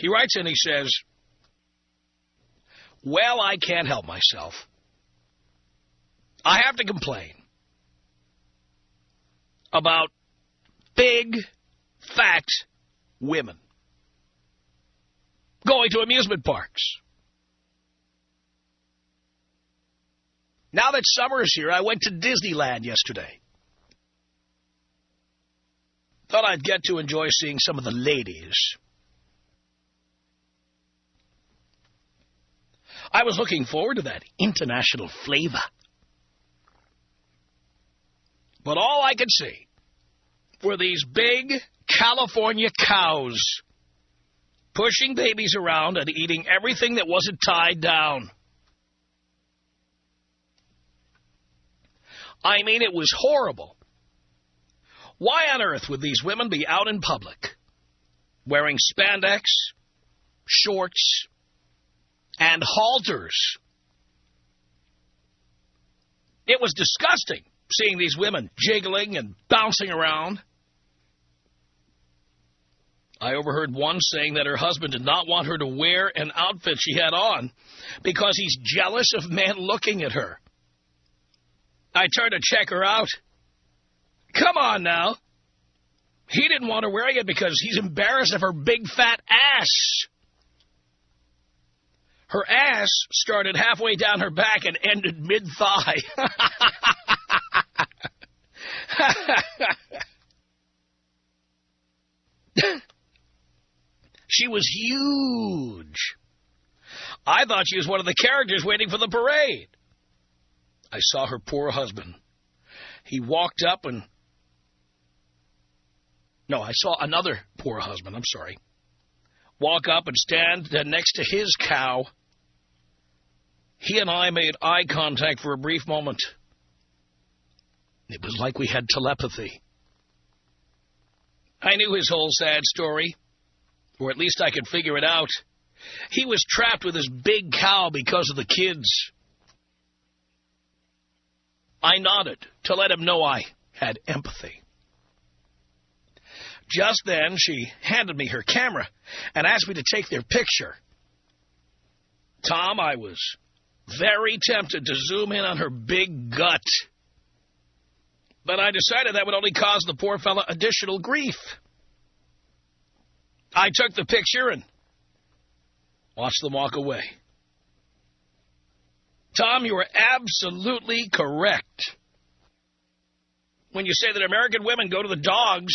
He writes in, he says, well, I can't help myself. I have to complain about big, fat women going to amusement parks. Now that summer is here, I went to Disneyland yesterday. Thought I'd get to enjoy seeing some of the ladies. I was looking forward to that international flavor. But all I could see were these big California cows pushing babies around and eating everything that wasn't tied down. I mean, it was horrible. Why on earth would these women be out in public wearing spandex, shorts, and halters? It was disgusting seeing these women jiggling and bouncing around. I overheard one saying that her husband did not want her to wear an outfit she had on because he's jealous of men looking at her. I turned to check her out. Come on now. He didn't want her wearing it because he's embarrassed of her big fat ass. Her ass started halfway down her back and ended mid-thigh. She was huge. I thought she was one of the characters waiting for the parade. I saw her poor husband. He walked up and... No, I saw another poor husband, I'm sorry, walk up and stand next to his cow. He and I made eye contact for a brief moment. It was like we had telepathy. I knew his whole sad story, or at least I could figure it out. He was trapped with his big cow because of the kids. I nodded to let him know I had empathy. Just then, she handed me her camera and asked me to take their picture. Tom, I was very tempted to zoom in on her big gut. But I decided that would only cause the poor fella additional grief. I took the picture and watched them walk away. Tom, you are absolutely correct when you say that American women go to the dogs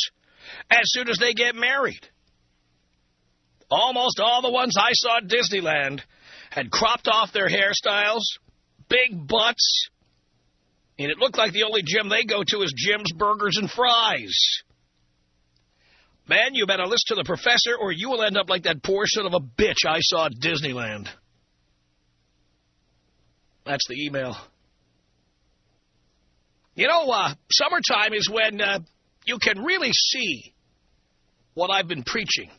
as soon as they get married. Almost all the ones I saw at Disneyland had cropped off their hairstyles, big butts, and it looked like the only gym they go to is Jim's Burgers and Fries. Man, you better listen to the professor or you will end up like that poor son of a bitch I saw at Disneyland. That's the email. You know, summertime is when you can really see what I've been preaching.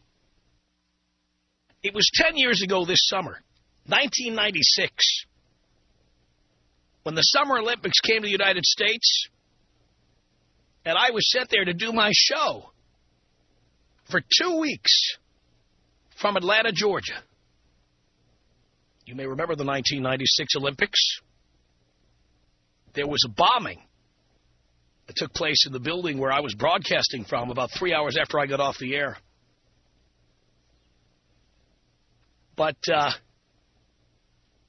It was 10 years ago this summer, 1996, when the Summer Olympics came to the United States, and I was sent there to do my show for 2 weeks from Atlanta, Georgia. You may remember the 1996 Olympics. There was a bombing that took place in the building where I was broadcasting from about 3 hours after I got off the air. But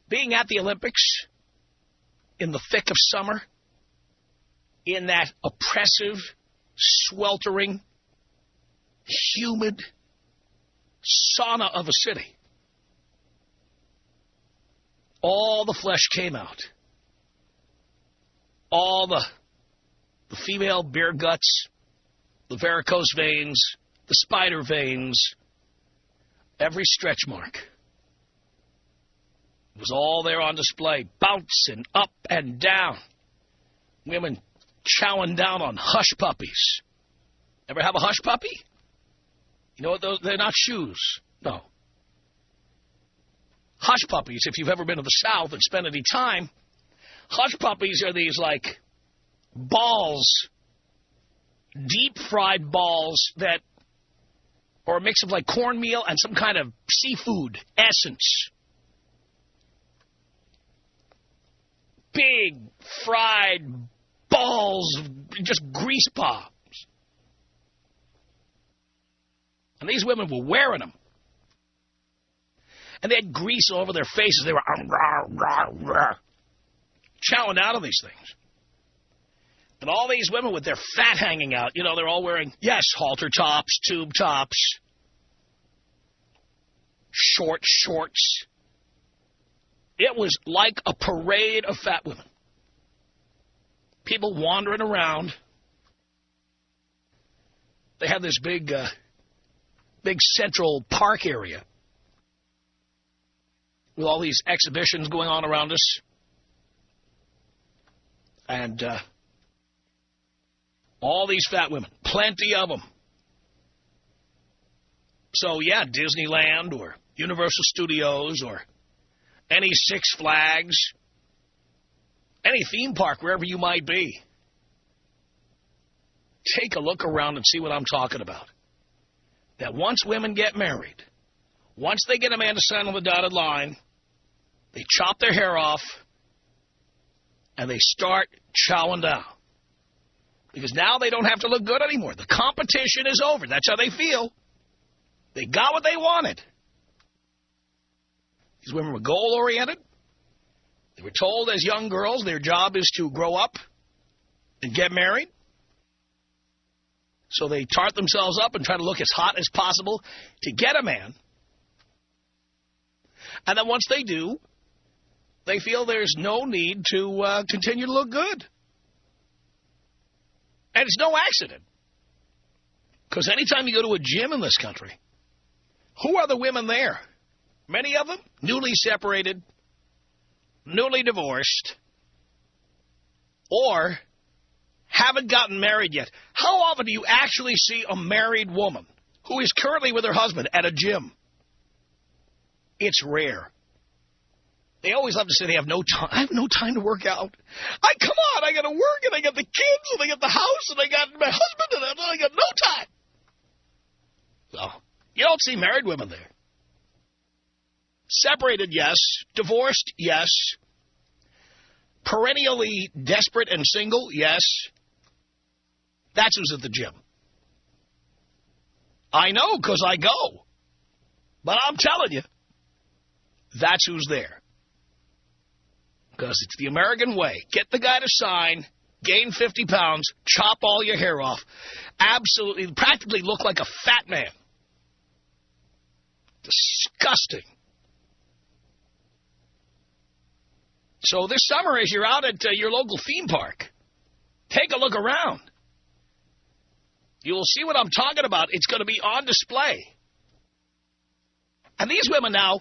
being at the Olympics in the thick of summer, in that oppressive, sweltering, humid sauna of a city, all the flesh came out. All the female bear guts, the varicose veins, the spider veins, every stretch mark. It was all there on display, bouncing up and down. Women chowing down on hush puppies. Ever have a hush puppy? You know what? They're not shoes. No. Hush puppies, if you've ever been to the South and spent any time, hush puppies are these, like, balls, deep-fried balls that or a mix of like cornmeal and some kind of seafood essence. Big fried balls of just grease bombs. And these women were wearing them. And they had grease all over their faces. They were chowing out of these things. And all these women with their fat hanging out, you know, they're all wearing, yes, halter tops, tube tops, short shorts. It was like a parade of fat women. People wandering around. They have this big Central Park area with all these exhibitions going on around us. And all these fat women, plenty of them. So, yeah, Disneyland or Universal Studios or any Six Flags, any theme park, wherever you might be. Take a look around and see what I'm talking about. That once women get married, once they get a man to sign on the dotted line, they chop their hair off and they start chowing down. Because now they don't have to look good anymore. The competition is over. That's how they feel. They got what they wanted. These women were goal-oriented. They were told as young girls their job is to grow up and get married. So they tart themselves up and try to look as hot as possible to get a man. And then once they do, they feel there's no need to continue to look good. And it's no accident. Because anytime you go to a gym in this country, who are the women there? Many of them newly separated, newly divorced, or haven't gotten married yet. How often do you actually see a married woman who is currently with her husband at a gym? It's rare. They always love to say they have no time. I have no time to work out. Come on, I got to work, and I got the kids, and I got the house, and I got my husband, and I got no time. So, you don't see married women there. Separated, yes. Divorced, yes. Perennially desperate and single, yes. That's who's at the gym. I know, because I go. But I'm telling you, that's who's there. Because it's the American way. Get the guy to sign, gain 50 pounds, chop all your hair off. Absolutely, practically look like a fat man. Disgusting. So this summer, as you're out at your local theme park, take a look around. You will see what I'm talking about. It's going to be on display. And these women now,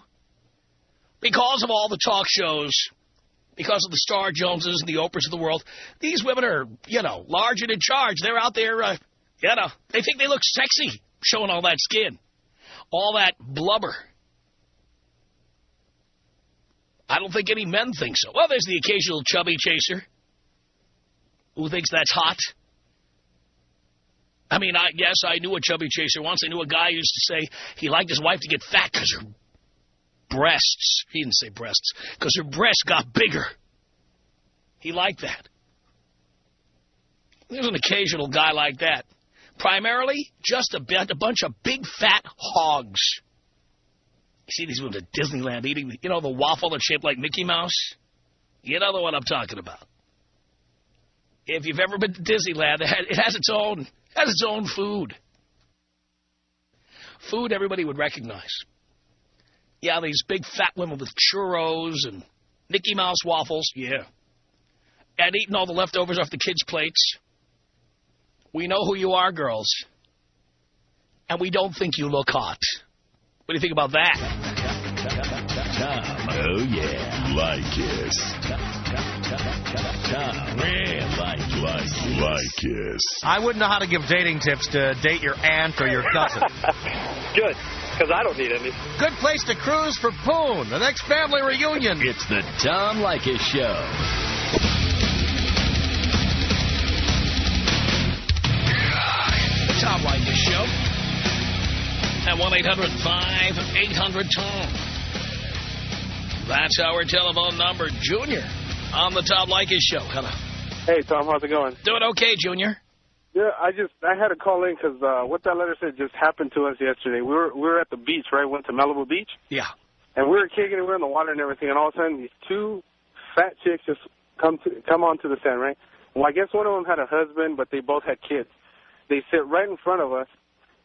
because of all the talk shows, because of the Star Joneses and the Oprahs of the world, these women are, large and in charge. They're out there, they think they look sexy, showing all that skin, all that blubber. I don't think any men think so. Well, there's the occasional chubby chaser who thinks that's hot. I mean, yes, I knew a chubby chaser once. I knew a guy who used to say he liked his wife to get fat because her breasts, he didn't say breasts, because her breasts got bigger. He liked that. There's an occasional guy like that. Primarily, just a bunch of big fat hogs. You see these ones at Disneyland eating, the waffle that's shaped like Mickey Mouse? You know the one I'm talking about. If you've ever been to Disneyland, it has its own food. Food everybody would recognize. Yeah, these big fat women with churros and Mickey Mouse waffles, yeah. And eating all the leftovers off the kids' plates. We know who you are, girls. And we don't think you look hot. What do you think about that? Oh, yeah. Leykis. Leykis. I wouldn't know how to give dating tips to date your aunt or your cousin. Good, because I don't need any. Good place to cruise for Poon, the next family reunion. It's the Tom Leykis Show. The Tom Leykis Show. At 1-800-5800-TOM. That's our telephone number. Junior on the Tom Leykis Show. Hello. Hey, Tom, how's it going? Doing okay, Junior? Yeah, I had to call in because what that letter said just happened to us yesterday. We were at the beach, right? Went to Malibu Beach. Yeah. And we were kicking and we were in the water and everything, and all of a sudden these two fat chicks just come onto the sand, right? Well, I guess one of them had a husband, but they both had kids. They sit right in front of us,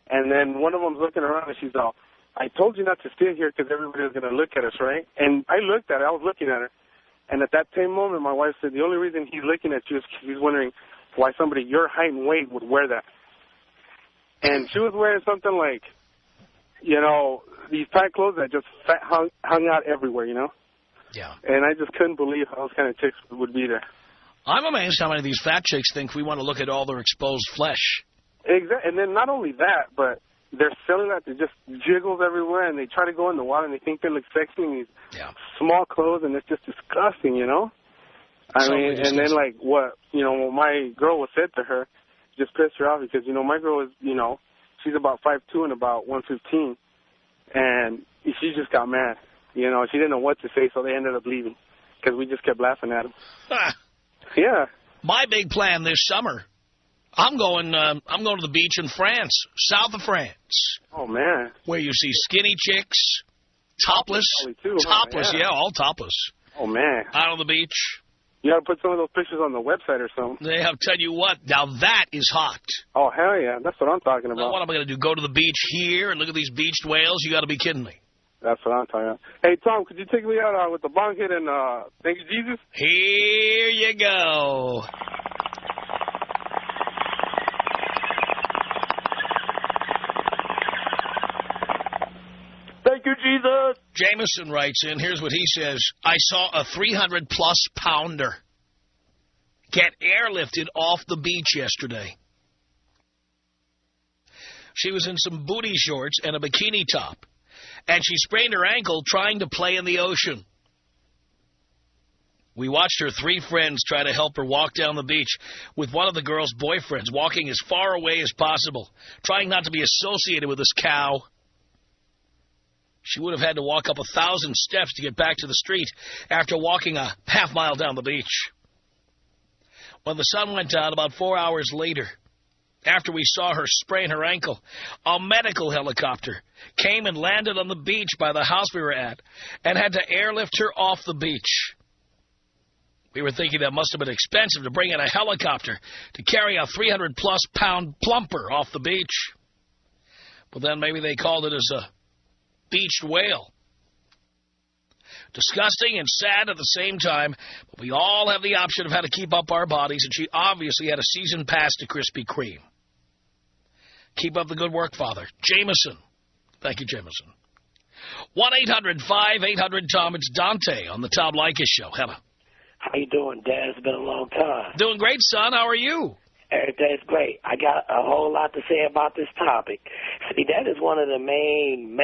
and then one of them's looking around, and she's all, I told you not to sit here because everybody was going to look at us, right? And I looked at her. I was looking at her. And at that same moment, my wife said, the only reason he's looking at you is because he's wondering why somebody your height and weight would wear that. And she was wearing something like, you know, these tight clothes that just hung out everywhere, you know? Yeah. And I just couldn't believe how those kind of chicks would be there. I'm amazed how many of these fat chicks think we want to look at all their exposed flesh. Exactly. And then not only that, but their cellulite, it just jiggles everywhere, and they try to go in the water, and they think they look sexy in these small clothes, and it's just disgusting, you know? I mean, and then, like, what my girl was said to her just pissed her off because, you know, my girl is, you know, she's about 5'2" and about 115, and she just got mad. You know, she didn't know what to say, so they ended up leaving because we just kept laughing at them. Yeah. My big plan this summer, I'm going to the beach in France, south of France. Oh, man. Where you see skinny chicks, topless, yeah, all topless. Oh, man. Out on the beach. You got to put some of those pictures on the website or something. I'll tell you what, now that is hot. Oh, hell yeah. That's what I'm talking about. Now, what am I going to do, go to the beach here and look at these beached whales? You got to be kidding me. That's what I'm talking about. Hey, Tom, could you take me out with the bong hit and Thank You, Jesus? Here you go. Thank you, Jesus. Jameson writes in, here's what he says. I saw a 300-plus pounder get airlifted off the beach yesterday. She was in some booty shorts and a bikini top, and she sprained her ankle trying to play in the ocean. We watched her three friends try to help her walk down the beach with one of the girl's boyfriends, walking as far away as possible, trying not to be associated with this cow. She would have had to walk up 1,000 steps to get back to the street after walking a half-mile down the beach. When the sun went down about 4 hours later, after we saw her sprain her ankle, a medical helicopter came and landed on the beach by the house we were at and had to airlift her off the beach. We were thinking that must have been expensive to bring in a helicopter to carry a 300-plus pound plumper off the beach. But then maybe they called it as a beached whale. Disgusting and sad at the same time, but we all have the option of how to keep up our bodies, and she obviously had a season pass to Krispy Kreme. Keep up the good work, Father. Jameson. Thank you, Jameson. 1-800-5800-TOM. It's Dante on the Tom Leykis Show. Hello. How you doing, Dad? It's been a long time. Doing great, son. How are you? Everything's great. I got a whole lot to say about this topic. See, that is one of the main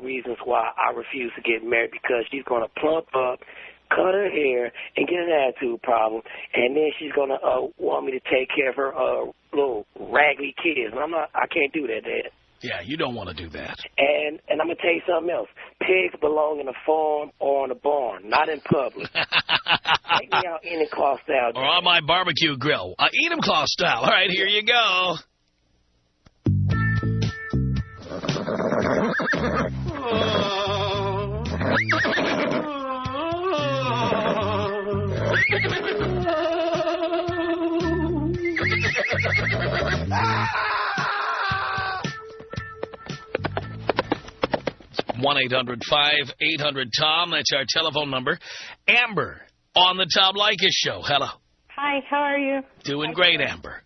reasons why I refuse to get married, because she's going to plump up, cut her hair, and get an attitude problem, and then she's going to want me to take care of her little raggedy kids. And I can't do that, Dad. Yeah, you don't want to do that. And I'm going to tell you something else. Pigs belong in a farm or in a barn, not in public. Take me out Enum Claw style. Or on my barbecue grill. Enum Claw style. All right, here you go. One 1-800-5800-TOM. That's our telephone number. Amber on the Tom Leykis Show. Hello. Hi, how are you? Doing great, Amber.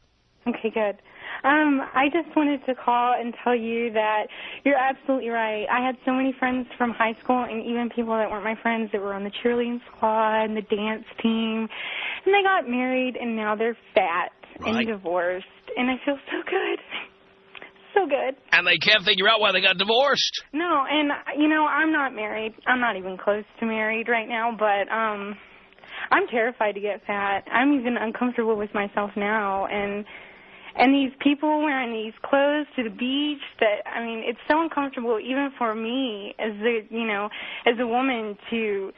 Okay, good. I just wanted to call and tell you that you're absolutely right. I had so many friends from high school and even people that weren't my friends that were on the cheerleading squad and the dance team, and they got married and now they're fat and divorced, and I feel so good. So good. And they can't figure out why they got divorced. No, and, you know, I'm not married. I'm not even close to married right now, but I'm terrified to get fat. I'm even uncomfortable with myself now, and And these people wearing these clothes to the beach that, I mean, it's so uncomfortable even for me as a woman to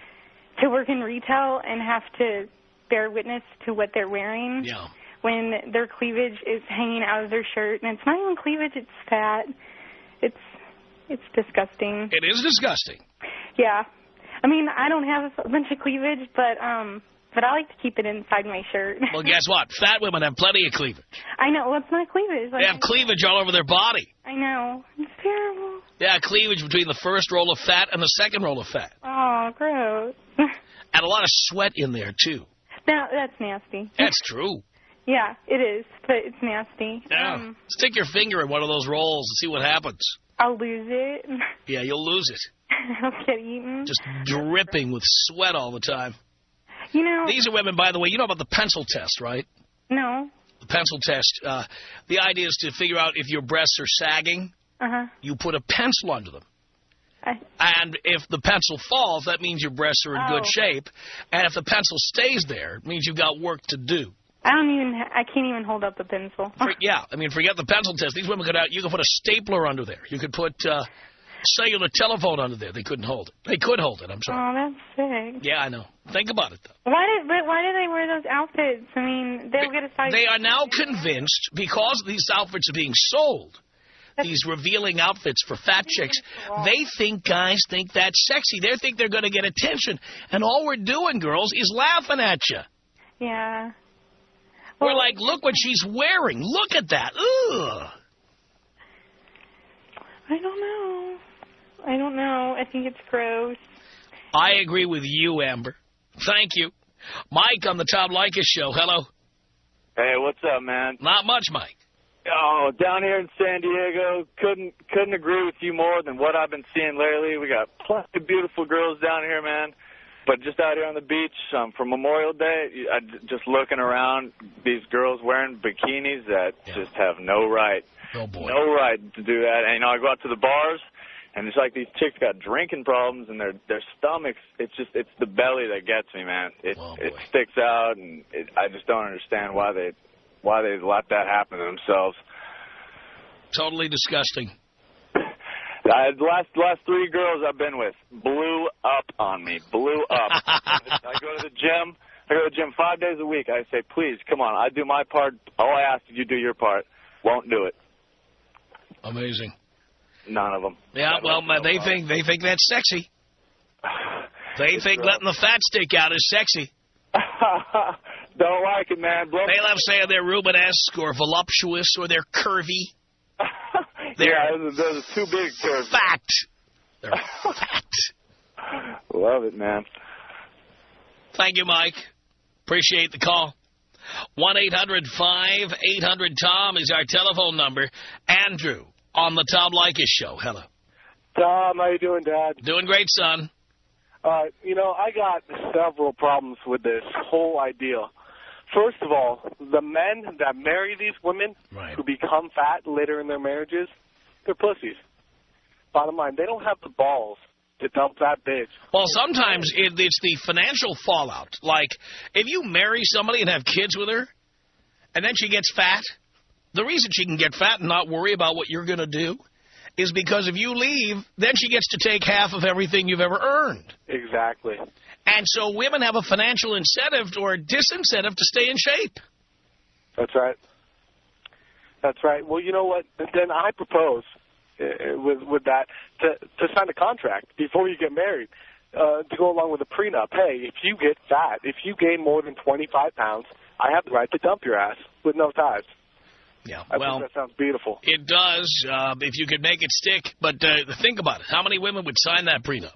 work in retail and have to bear witness to what they're wearing. Yeah. When their cleavage is hanging out of their shirt. And it's not even cleavage, it's fat. It's disgusting. It is disgusting. Yeah. I mean, I don't have a bunch of cleavage, but I like to keep it inside my shirt. Well, guess what? Fat women have plenty of cleavage. I know. Well, it's not cleavage. They have cleavage all over their body. I know. It's terrible. Yeah, cleavage between the first roll of fat and the second roll of fat. Oh, gross. And a lot of sweat in there, too. No, that's nasty. That's true. Yeah, it is, but it's nasty. Yeah. Stick your finger in one of those rolls and see what happens. I'll lose it. Yeah, you'll lose it. I'll get eaten. Just dripping with sweat all the time. You know... These are women, by the way, you know about the pencil test, right? No. The pencil test. The idea is to figure out if your breasts are sagging. Uh-huh. You put a pencil under them. And if the pencil falls, that means your breasts are in good shape. And if the pencil stays there, it means you've got work to do. I can't even hold up the pencil. Yeah, I mean, forget the pencil test. These women you could put a stapler under there. You could put cellular telephone under there. They couldn't hold it. They could hold it, I'm sorry. Oh, that's sick. Yeah, I know. Think about it, though. Why do they wear those outfits? I mean, they'll get a size... They are now convinced, because these outfits are being sold, these revealing outfits for fat chicks, they think guys think that's sexy. They think they're going to get attention. And all we're doing, girls, is laughing at you. Yeah. We're like, look what she's wearing. Look at that. Ugh. I don't know. I think it's gross. I agree with you, Amber. Thank you. Mike on the Tom Leykis Show. Hello. Hey, what's up, man? Not much, Mike. Oh, down here in San Diego, couldn't agree with you more than what I've been seeing lately. We got plenty of beautiful girls down here, man. But just out here on the beach for Memorial Day, just looking around, these girls wearing bikinis that just have no right. Oh, boy. No right to do that. And, I go out to the bars, and it's like these chicks got drinking problems, and their stomachs, it's the belly that gets me, man. It sticks out, and I just don't understand why they let that happen to themselves. Totally disgusting. The last three girls I've been with blew up on me. Blew up. I go to the gym 5 days a week. I say, please, come on. I do my part. All I ask is you do your part. Won't do it. Amazing. None of them. Yeah, well, they think that's sexy. They think letting the fat stick out is sexy. Don't like it, man. They love saying they're Rubenesque or voluptuous or they're curvy. Those are too big curves. Fat. They're fat. Love it, man. Thank you, Mike. Appreciate the call. 1-800-5800-TOM is our telephone number. Andrew on the Tom Leykis Show. Hello. Tom, how you doing, Dad? Doing great, son. I got several problems with this whole idea. First of all, the men that marry these women who become fat later in their marriages, they're pussies. Bottom line, they don't have the balls to dump that bitch. Well, sometimes it's the financial fallout. Like, if you marry somebody and have kids with her, and then she gets fat, the reason she can get fat and not worry about what you're going to do is because if you leave, then she gets to take half of everything you've ever earned. Exactly. And so women have a financial incentive or disincentive to stay in shape. That's right. That's right. Well, you know what? Then I propose with that to sign a contract before you get married to go along with a prenup. Hey, if you get fat, if you gain more than 25 pounds, I have the right to dump your ass with no ties. Yeah, I think that sounds beautiful. It does, if you could make it stick. But think about it. How many women would sign that prenup?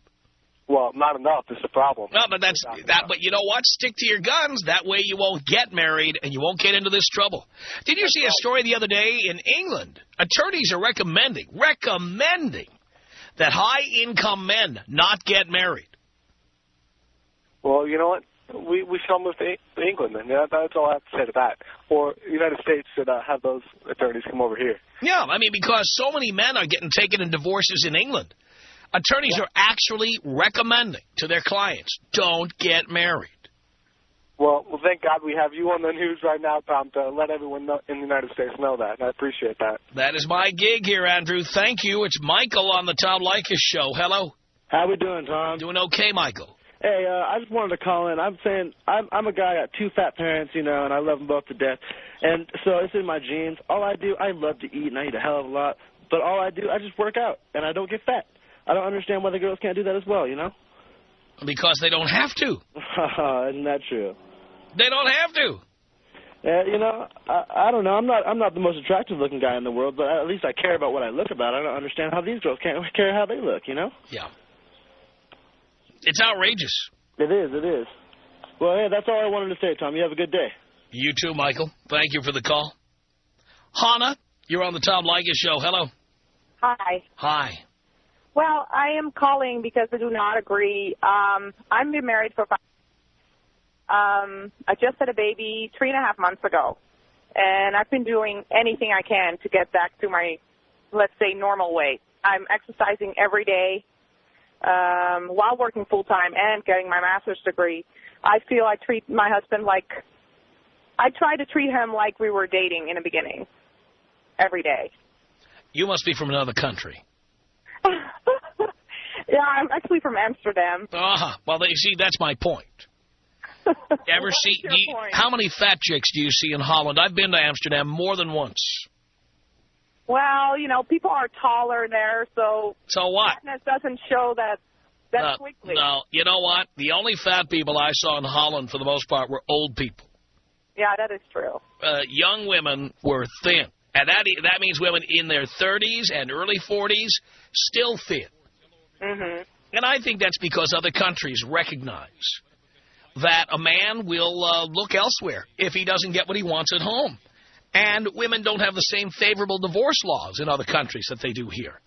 Well, not enough is the problem. No, but But you know what? Stick to your guns. That way you won't get married and you won't get into this trouble. Did you see a story the other day in England? Attorneys are recommending that high-income men not get married. Well, you know what? We should all move to England, and that's all I have to say to that. Or the United States should have those attorneys come over here. Yeah, I mean, because so many men are getting taken in divorces in England. Attorneys are actually recommending to their clients, don't get married. Well, thank God we have you on the news right now, Tom, to let everyone know, in the United States know that. I appreciate that. That is my gig here, Andrew. Thank you. It's Michael on the Tom Leykis Show. Hello. How we doing, Tom? Doing okay, Michael. Hey, I just wanted to call in. I'm saying I'm a guy, I got 2 fat parents, you know, and I love them both to death. And so it's in my genes. All I do, I love to eat, and I eat a hell of a lot. But all I do, I just work out, and I don't get fat. I don't understand why the girls can't do that as well, you know? Because they don't have to. Isn't that true? They don't have to. You know, I don't know. I'm not the most attractive-looking guy in the world, but at least I care about what I look about. I don't understand how these girls can't care how they look, you know? Yeah. It's outrageous. It is. Well, hey, that's all I wanted to say, Tom. You have a good day. You too, Michael. Thank you for the call. Hannah, you're on the Tom Leykis Show. Hello. Hi. Hi. Well, I am calling because I do not agree. I've been married for 5 I just had a baby 3.5 months ago, and I've been doing anything I can to get back to my, let's say, normal weight. I'm exercising every day while working full-time and getting my master's degree. I feel I treat my husband like, I try to treat him like we were dating in the beginning, every day. You must be from another country. Yeah, I'm actually from Amsterdam. Well, see, that's my point. Ever see? How many fat chicks do you see in Holland? I've been to Amsterdam more than once. Well, you know, people are taller there, so what? Fatness doesn't show that quickly. No, you know what? The only fat people I saw in Holland, for the most part, were old people. Yeah, that is true. Young women were thin, and that means women in their 30s and early 40s still thin. Mm-hmm. And I think that's because other countries recognize that a man will look elsewhere if he doesn't get what he wants at home. And women don't have the same favorable divorce laws in other countries that they do here.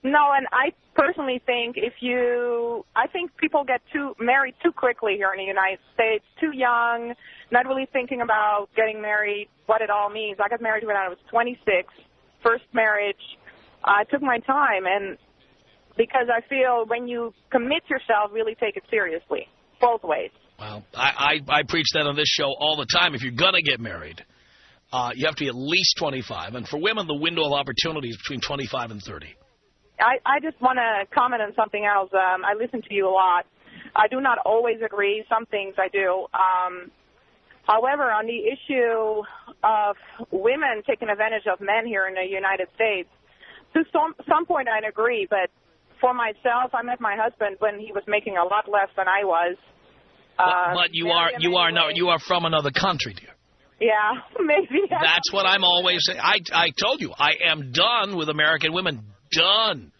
No, and I personally think I think people get married too quickly here in the United States, too young, not really thinking about getting married, what it all means. I got married when I was 26, first marriage. I took my time, and because I feel when you commit yourself, really take it seriously, both ways. Well, I preach that on this show all the time. If you're going to get married, you have to be at least 25. And for women, the window of opportunity is between 25 and 30. I just want to comment on something else. I listen to you a lot. I do not always agree. Some things I do. However, on the issue of women taking advantage of men here in the United States, to some point I agree. But for myself, I met my husband when he was making a lot less than I was. But you are from another country, dear. Yeah, maybe. That's what I'm always saying. I told you, I am done with American women. Done.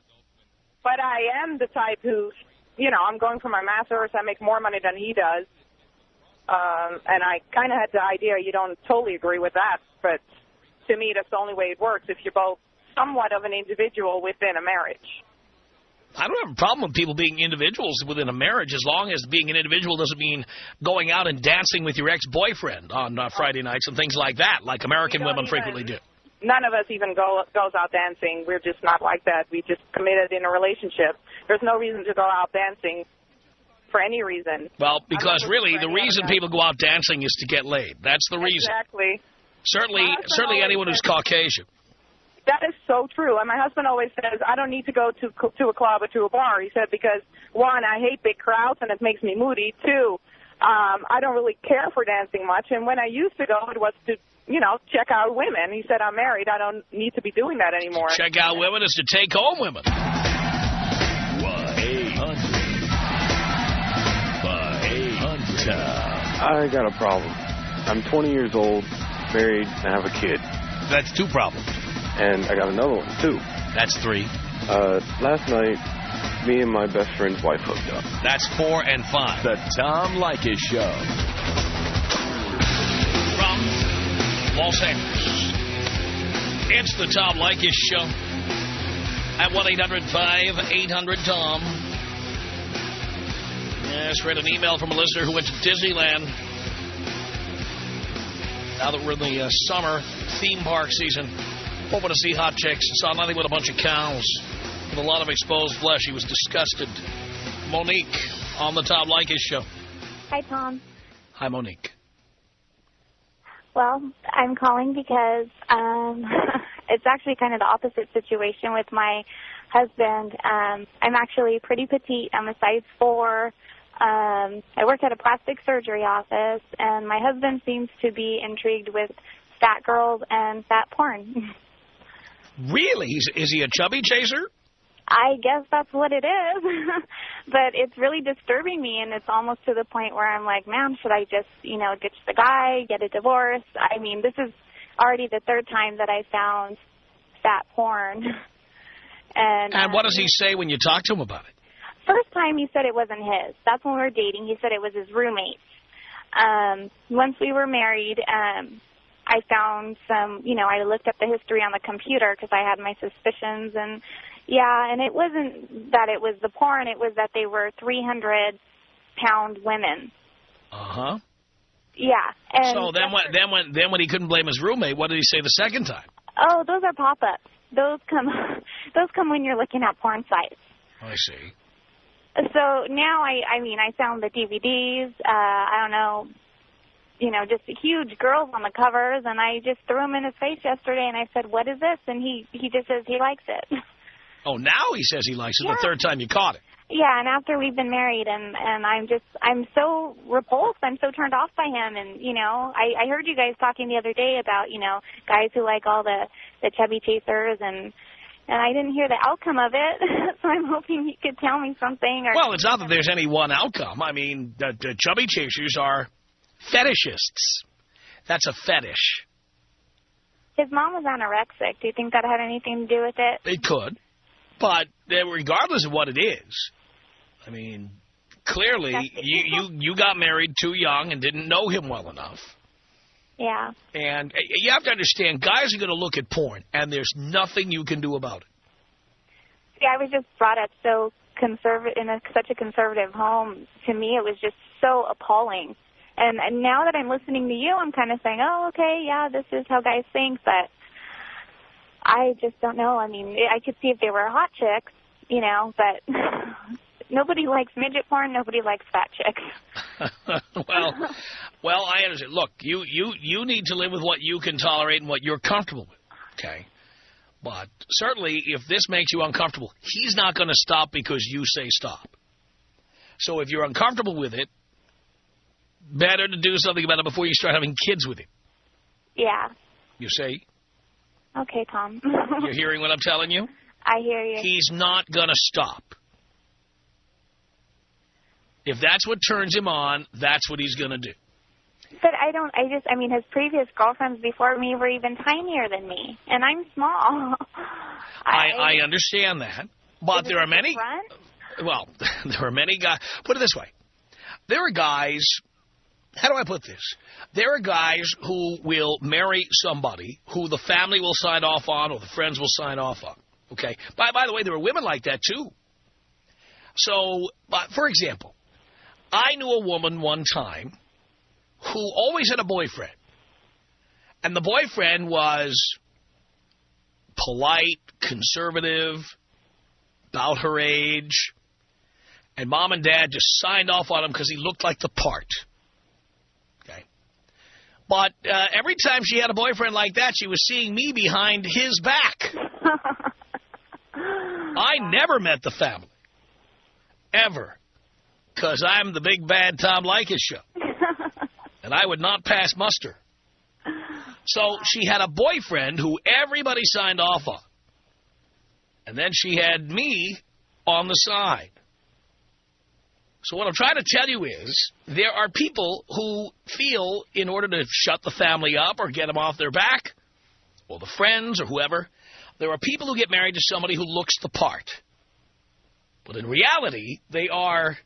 But I am the type who, you know, I'm going for my master's. I make more money than he does. And I kind of had the idea you don't totally agree with that. But to me, that's the only way it works if you're both somewhat of an individual within a marriage. I don't have a problem with people being individuals within a marriage as long as being an individual doesn't mean going out and dancing with your ex-boyfriend on Friday nights and things like that, like American women frequently do. None of us even goes out dancing. We're just not like that. We just committed in a relationship. There's no reason to go out dancing for any reason. Well, because really the reason people go out dancing is to get laid. That's the reason. Exactly. Certainly anyone who's Caucasian. That is so true. And my husband always says, I don't need to go to a club or to a bar. He said, because, one, I hate big crowds and it makes me moody. Two, I don't really care for dancing much. And when I used to go, it was to, you know, check out women. He said, I'm married. I don't need to be doing that anymore. Check out women is to take home women. 1-800-5800. I got a problem. I'm 20 years old, married, and I have a kid. That's 2 problems. And I got another one, too. That's 3. Last night, me and my best friend's wife hooked up. That's 4 and 5. The Tom Leykis Show. From Los Angeles, it's the Tom Leykis Show at 1-800-5800-TOM. Yes, read an email from a listener who went to Disneyland. Now that we're in the summer theme park season, hoping to see hot chicks, saw nothing but a bunch of cows with a lot of exposed flesh. He was disgusted. Monique on the Tom Leykis Show. Hi, Tom. Hi, Monique. Well, I'm calling because it's actually kind of the opposite situation with my husband. I'm actually pretty petite. I'm a size 4. I work at a plastic surgery office, and my husband seems to be intrigued with fat girls and fat porn. Really? Is he a chubby chaser? I guess that's what it is. But it's really disturbing me, and it's almost to the point where I'm like, man, should I just, ditch the guy, get a divorce? I mean, this is already the 3rd time that I found fat porn. And what does he say when you talk to him about it? First time he said it wasn't his. That's when we were dating. He said it was his roommate's. Once we were married, I found some, I looked up the history on the computer because I had my suspicions. And, yeah, and it wasn't that it was the porn. It was that they were 300-pound women. Uh-huh. Yeah. And so then when he couldn't blame his roommate, what did he say the second time? Oh, those are pop-ups. Those come when you're looking at porn sites. I see. So now I found the DVDs. I don't know, just huge girls on the covers, and I just threw them in his face yesterday, and I said, "What is this?" And he just says he likes it. Oh, now he says he likes it. Yeah. The 3rd time you caught it. Yeah, and after we've been married, and I'm so repulsed. I'm so turned off by him, and I heard you guys talking the other day about guys who like all the chubby chasers, and I didn't hear the outcome of it, so I'm hoping you could tell me something. Well, it's not that there's any one outcome. I mean, the chubby chasers are fetishists. That's a fetish. His mom was anorexic. Do you think that had anything to do with it? It could. But regardless of what it is, I mean, clearly you got married too young and didn't know him well enough. Yeah. And you have to understand, guys are going to look at porn, and there's nothing you can do about it. See, I was just brought up so such a conservative home. To me, it was just so appalling. And now that I'm listening to you, I'm kind of saying, oh, okay, yeah, this is how guys think, but I just don't know. I mean, I could see if they were hot chicks, but nobody likes midget porn. Nobody likes fat chicks. Well, I understand. Look, you need to live with what you can tolerate and what you're comfortable with, okay? But certainly, if this makes you uncomfortable, he's not going to stop because you say stop. So if you're uncomfortable with it, better to do something about it before you start having kids with him. Yeah. You see? Okay, Tom. You're hearing what I'm telling you? I hear you. He's not going to stop. If that's what turns him on, that's what he's going to do. But his previous girlfriends before me were even tinier than me, and I'm small. I understand that, but there are many... Well, there are many guys... Put it this way. There are guys... How do I put this? There are guys who will marry somebody who the family will sign off on or the friends will sign off on. Okay? By the way, there are women like that, too. So, for example, I knew a woman one time who always had a boyfriend. And the boyfriend was polite, conservative, about her age. And Mom and Dad just signed off on him because he looked like the part. But every time she had a boyfriend like that, she was seeing me behind his back. I never met the family. Ever. Because I'm the big bad Tom Leykis Show. And I would not pass muster. So she had a boyfriend who everybody signed off on. And then she had me on the side. So what I'm trying to tell you is there are people who feel in order to shut the family up or get them off their back, or the friends or whoever, there are people who get married to somebody who looks the part. But in reality, they are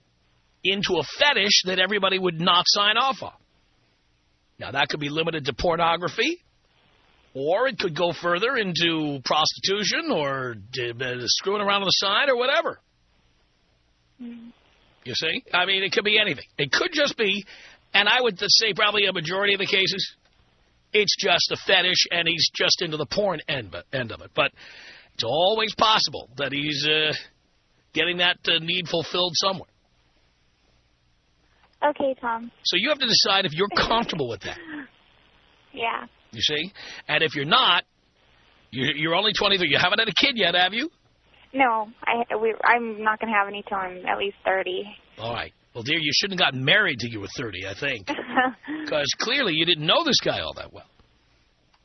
into a fetish that everybody would not sign off on. Now, that could be limited to pornography, or it could go further into prostitution or screwing around on the side or whatever. You see? I mean, it could be anything. It could just be, and I would say probably a majority of the cases, it's just a fetish and he's just into the porn end of it. But it's always possible that he's getting that need fulfilled somewhere. Okay, Tom. So you have to decide if you're comfortable with that. Yeah. You see? And if you're not, you're only 23. You haven't had a kid yet, have you? No, I'm not going to have any till I'm at least 30. All right. Well, dear, you shouldn't have gotten married till you were 30, I think. Because clearly you didn't know this guy all that well.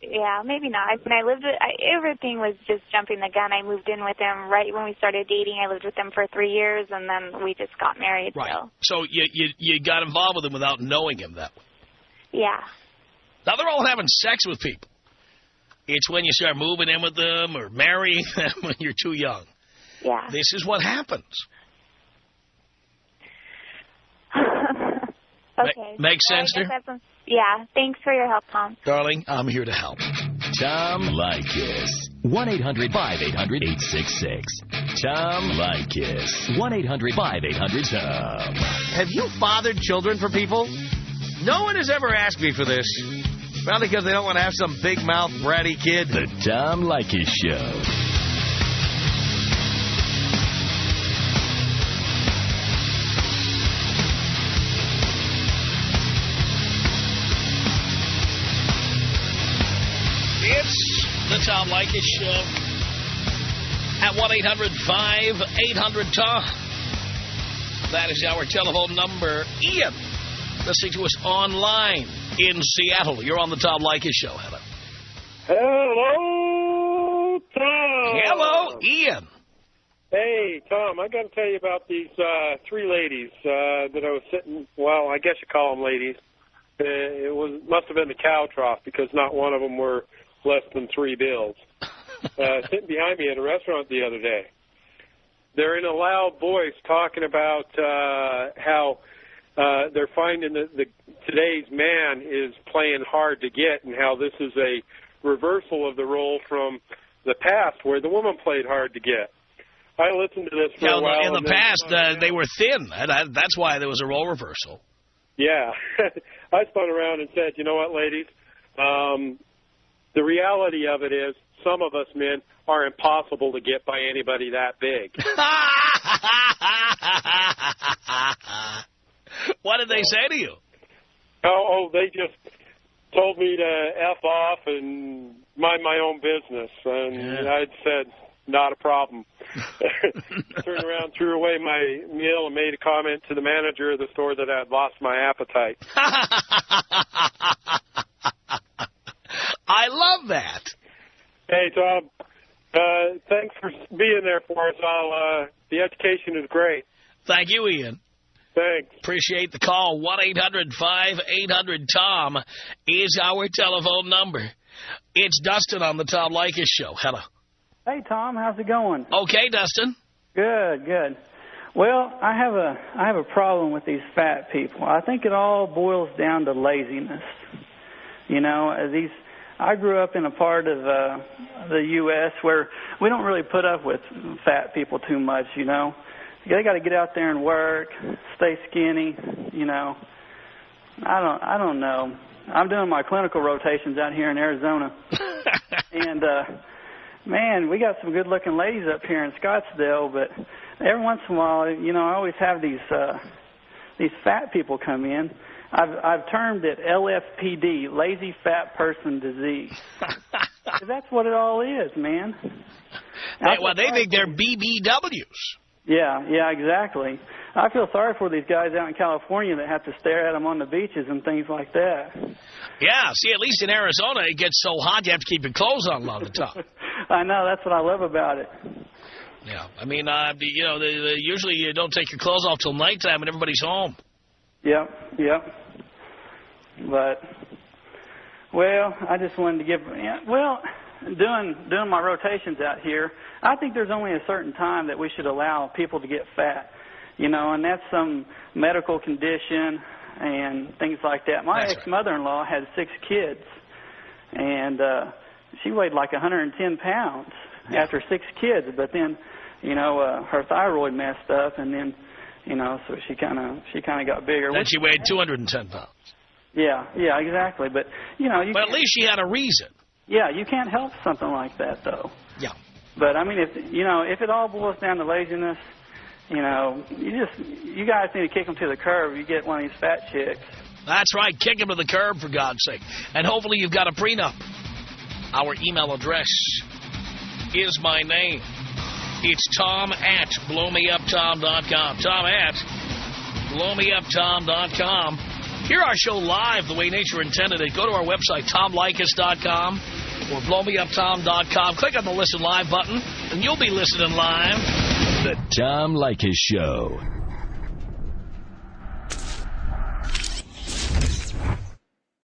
Yeah, maybe not. When I lived with, everything was just jumping the gun. I moved in with him right when we started dating. I lived with him for 3 years, and then we just got married. Right. So you got involved with him without knowing him that way. Yeah. Now, they're all having sex with people. It's when you start moving in with them or marrying them when you're too young. Yeah. This is what happens. Okay. Makes sense, dear? Yeah. Thanks for your help, Tom. Darling, I'm here to help. Tom Leykis. 1-800-5800-866. Tom Leykis. 1-800-5800-TOM. Have you fathered children for people? No one has ever asked me for this. Probably because they don't want to have some big-mouth, bratty kid. The Tom Leykis Show. It's the Tom Leykis Show at 1-800-5800-TOM. That is our telephone number. Ian, listening to us online in Seattle. You're on the Tom Leykis Show. Hello. Hello, Tom. Hello, Ian. Hey, Tom, I got to tell you about these 3 ladies that I was sitting, well, I guess you call them ladies. It must have been the cow trough because not one of them were less than 3 bills. Sitting behind me at a restaurant the other day. They're in a loud voice talking about how they're finding that today's man is playing hard to get and how this is a reversal of the role from the past where the woman played hard to get. I listened to this for a while. In the past, they were thin. That's why there was a role reversal. Yeah. I spun around and said, you know what, ladies? The reality of it is some of us men are impossible to get by anybody that big. What did they say to you? Oh, they just told me to F off and mind my own business. And I said, not a problem. Turned around, threw away my meal, and made a comment to the manager of the store that I'd lost my appetite. I love that. Hey, Tom, thanks for being there for us all. The education is great. Thank you, Ian. Thanks. Appreciate the call. 1-800-5800-TOM is our telephone number. It's Dustin on the Tom Leykis Show. Hello. Hey, Tom. How's it going? Okay, Dustin. Good, good. Well, I have a problem with these fat people. I think it all boils down to laziness. You know, I grew up in a part of the U.S. where we don't really put up with fat people too much, you know. They got to get out there and work, stay skinny, you know. I don't know. I'm doing my clinical rotations out here in Arizona. And, man, we got some good-looking ladies up here in Scottsdale, but every once in a while, you know, I always have these fat people come in. I've termed it LFPD, lazy fat person disease. That's what it all is, man. They think they're BBWs. Yeah, exactly. I feel sorry for these guys out in California that have to stare at them on the beaches and things like that. Yeah, see, at least in Arizona, it gets so hot you have to keep your clothes on a lot of the time. I know, that's what I love about it. Yeah, I mean, you know, usually you don't take your clothes off till nighttime and everybody's home. Yep. But, well, I just wanted to doing my rotations out here, I think there's only a certain time that we should allow people to get fat, you know, and that's some medical condition and things like that. My ex-mother-in-law had 6 kids, and she weighed like 110 pounds after 6 kids, but then, you know, her thyroid messed up, and then, you know, so she kind of got bigger. Then she weighed 210 pounds. Yeah, exactly. But, you know, but at least she had a reason. Yeah, you can't help something like that, though. Yeah. But, I mean, if it all boils down to laziness, you know, you guys need to kick them to the curb. You get one of these fat chicks. That's right. Kick him to the curb, for God's sake. And hopefully you've got a prenup. Our email address is my name. It's tom@blowmeuptom.com. tom@blowmeuptom.com. Hear our show live the way nature intended it. Go to our website, tomleykis.com or blowmeuptom.com. Click on the Listen Live button, and you'll be listening live. The Tom Leykis Show.